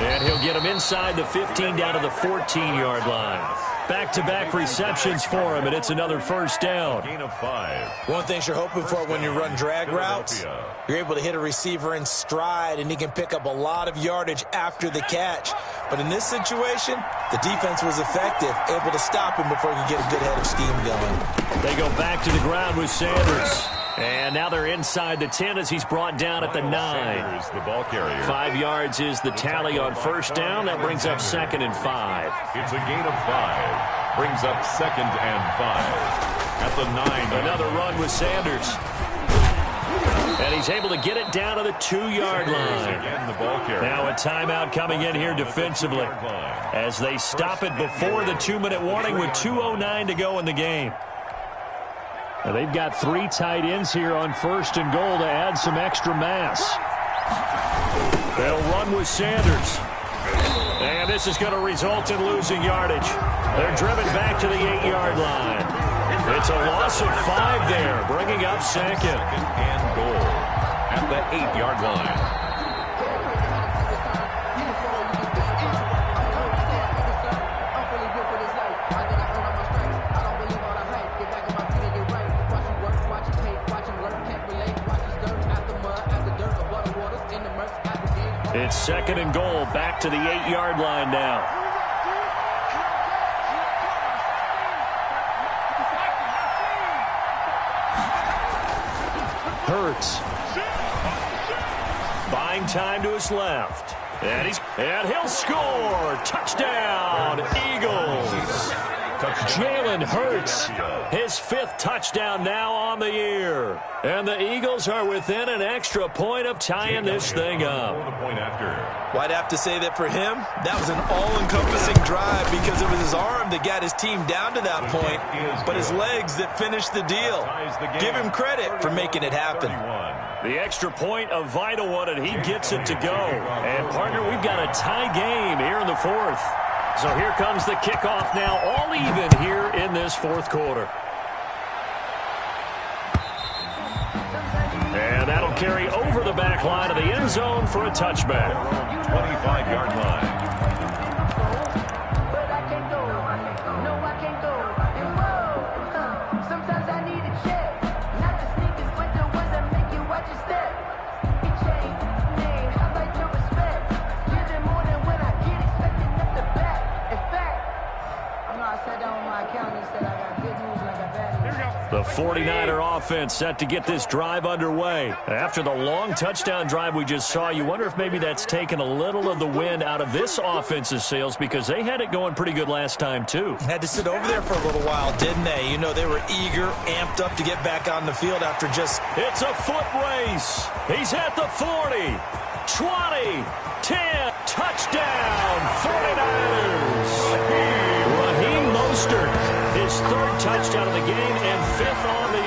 And he'll get him inside the 15 down to the 14-yard line. Back-to-back receptions for him, and it's another first down. Gain of 5. One of the things you're hoping for when you run drag routes, you're able to hit a receiver in stride, and he can pick up a lot of yardage after the catch. But in this situation, the defense was effective, able to stop him before he could get a good head of steam going. They go back to the ground with Sanders. And now they're inside the 10 as he's brought down at the 9. Sanders, the ball carrier. 5 yards is the tally on first down. That brings up 2nd and 5. It's a gain of 5. Brings up 2nd and 5. At the 9. Another run with Sanders. And he's able to get it down to the 2-yard line. Again, the ball carrier. Now a timeout coming in here defensively as they stop it before the 2-minute warning with 2:09 to go in the game. Now they've got 3 tight ends here on 1st and goal to add some extra mass. They'll run with Sanders. And this is going to result in losing yardage. They're driven back to the 8-yard line. It's a loss of 5 there, bringing up 2nd. 2nd and goal at the 8-yard line. It's 2nd and goal, back to the 8-yard line now. Hurts. Buying time to his left. And he'll score. Touchdown, Eagles. Jalen Hurts, his 5th touchdown now on the year. And the Eagles are within an extra point of tying this thing up. Well, I'd have to say that for him, that was an all-encompassing drive because it was his arm that got his team down to that point, but his legs that finished the deal. Give him credit for making it happen. The extra point, a vital one, and he gets it to go. And, partner, we've got a tie game here in the 4th. So here comes the kickoff now, all even here in this 4th quarter. And that'll carry over the back line of the end zone for a touchback. 25-yard line. I sat down with my accountant and said I got good news and I got bad news. Here we go. The 49er offense set to get this drive underway. After the long touchdown drive we just saw, you wonder if maybe that's taken a little of the wind out of this offense's sails because they had it going pretty good last time, too. Had to sit over there for a little while, didn't they? You know, they were eager, amped up to get back on the field after just... It's a foot race. He's at the 40, 20, 10, touchdown, 49ers. Raheem Mostert, his third touchdown of the game and fifth on the year.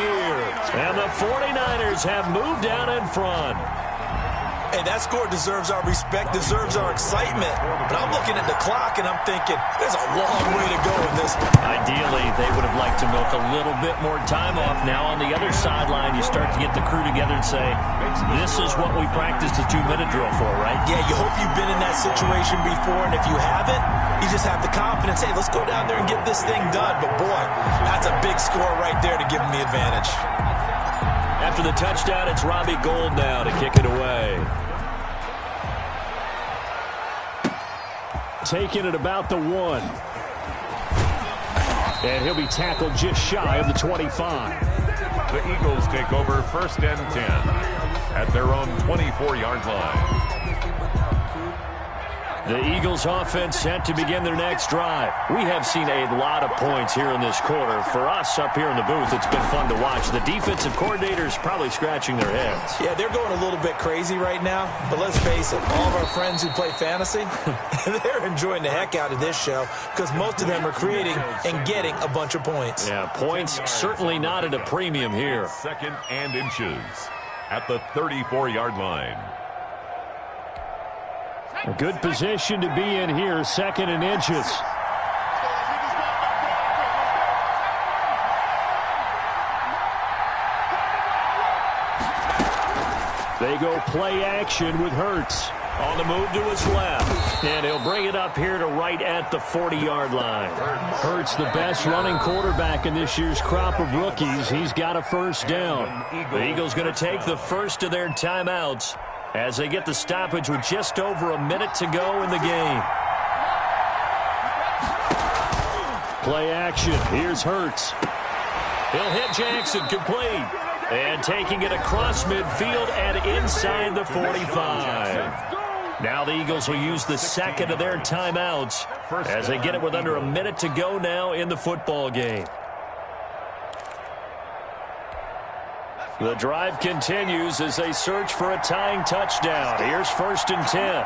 And the 49ers have moved out in front. Hey, that score deserves our respect, deserves our excitement. But I'm looking at the clock and I'm thinking, there's a long way to go in this one. Ideally, they would have liked to milk a little bit more time off. Now on the other sideline, you start to get the crew together and say, this is what we practiced a 2-minute drill for, right? Yeah, you hope you've been in that situation before, and if you haven't, you just have the confidence, hey, let's go down there and get this thing done. But boy, that's a big score right there to give them the advantage. After the touchdown, it's Robbie Gould now to kick it away. Taking it about the 1. And he'll be tackled just shy of the 25. The Eagles take over 1st and 10 at their own 24-yard line. The Eagles offense set to begin their next drive. We have seen a lot of points here in this quarter. For us up here in the booth, it's been fun to watch. The defensive coordinators probably scratching their heads. Yeah, they're going a little bit crazy right now. But let's face it, all of our friends who play fantasy, they're enjoying the heck out of this show because most of them are creating and getting a bunch of points. Yeah, points certainly not at a premium here. 2nd and inches at the 34-yard line. A good position to be in here, 2nd and inches. They go play action with Hurts. On the move to his left. And he'll bring it up here to right at the 40-yard line. Hurts, the best running quarterback in this year's crop of rookies. He's got a first down. The Eagles going to take the first of their timeouts as they get the stoppage with just over a minute to go in the game. Play action. Here's Hurts. He'll hit Jackson, complete. And taking it across midfield and inside the 45. Now the Eagles will use the second of their timeouts as they get it with under a minute to go now in the football game. The drive continues as they search for a tying touchdown. Here's 1st and 10.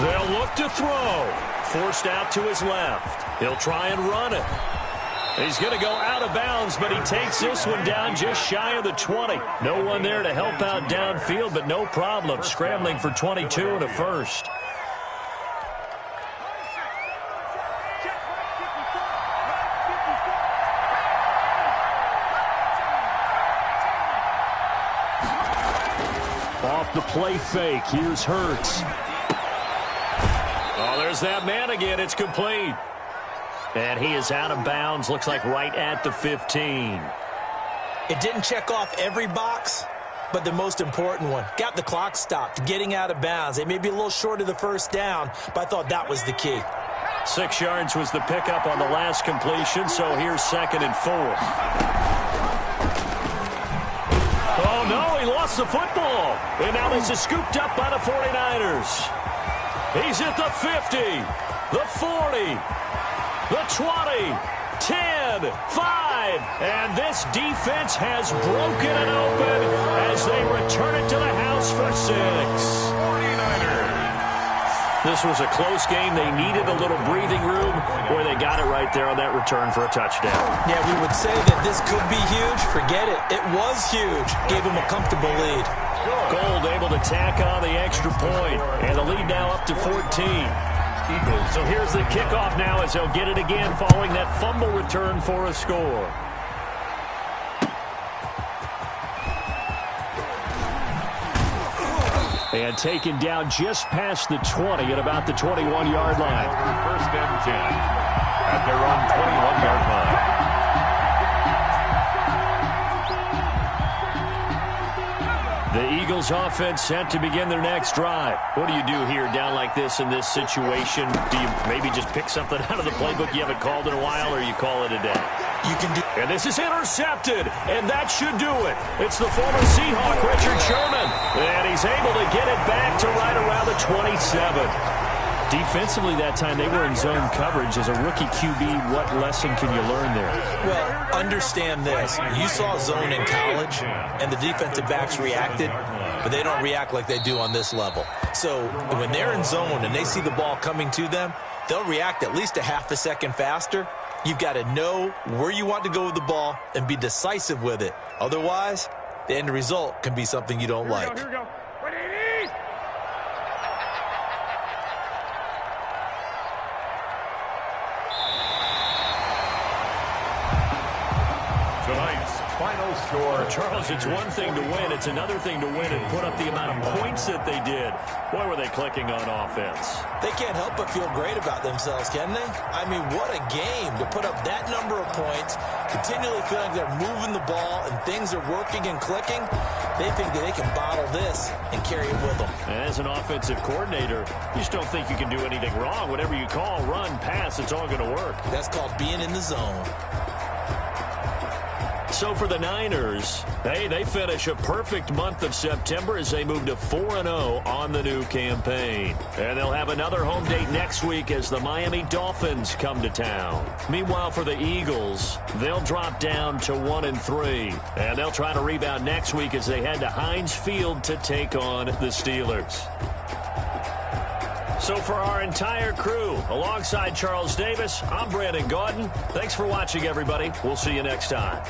They'll look to throw. Forced out to his left. He'll try and run it. He's going to go out of bounds, but he takes this one down just shy of the 20. No one there to help out downfield, but no problem. Scrambling for 22 and a first. Off the play fake, here's Hurts. Oh, there's that man again. It's complete. And he is out of bounds, looks like right at the 15. It didn't check off every box, but the most important one. Got the clock stopped, getting out of bounds. They may be a little short of the first down, but I thought that was the key. 6 yards was the pickup on the last completion, so here's 2nd and 4. Oh, no, he lost the football. And now this is scooped up by the 49ers. He's at the 50, the 40. The 20, 10, 5, and this defense has broken it open as they return it to the house for 6. 49ers. This was a close game. They needed a little breathing room, where they got it right there on that return for a touchdown. Yeah, we would say that this could be huge. Forget it. It was huge. Gave him a comfortable lead. Gould able to tack on the extra point, and the lead now up to 14. Eagles. So here's the kickoff now as they'll get it again following that fumble return for a score. And taken down just past the 20 at about the 21-yard line. 1st and 10 at their own 21-yard line. The Eagles offense set to begin their next drive. What do you do here down like this in this situation? Do you maybe just pick something out of the playbook you haven't called in a while, or you call it a day? you can do. And this is intercepted, and that should do it. It's the former Seahawk, Richard Sherman, and he's able to get it back to right around the 27. Defensively that time, they were in zone coverage. As a rookie QB, what lesson can you learn there? Well, understand this. You saw zone in college, and the defensive backs reacted, but they don't react like they do on this level. So when they're in zone and they see the ball coming to them, they'll react at least a half a second faster. You've got to know where you want to go with the ball and be decisive with it. Otherwise, the end result can be something you don't like. Here we go. Tonight's final score. Charles, it's one thing to win. It's another thing to win and put up the amount of points that they did. Boy, were they clicking on offense. They can't help but feel great about themselves, can they? I mean, what a game to put up that number of points, continually feeling like they're moving the ball and things are working and clicking. They think that they can bottle this and carry it with them. As an offensive coordinator, you just don't think you can do anything wrong. Whatever you call, run, pass, it's all going to work. That's called being in the zone. So for the Niners, hey, they finish a perfect month of September as they move to 4-0 on the new campaign. And they'll have another home date next week as the Miami Dolphins come to town. Meanwhile, for the Eagles, they'll drop down to 1-3. And they'll try to rebound next week as they head to Heinz Field to take on the Steelers. So for our entire crew, alongside Charles Davis, I'm Brandon Gaudin. Thanks for watching, everybody. We'll see you next time.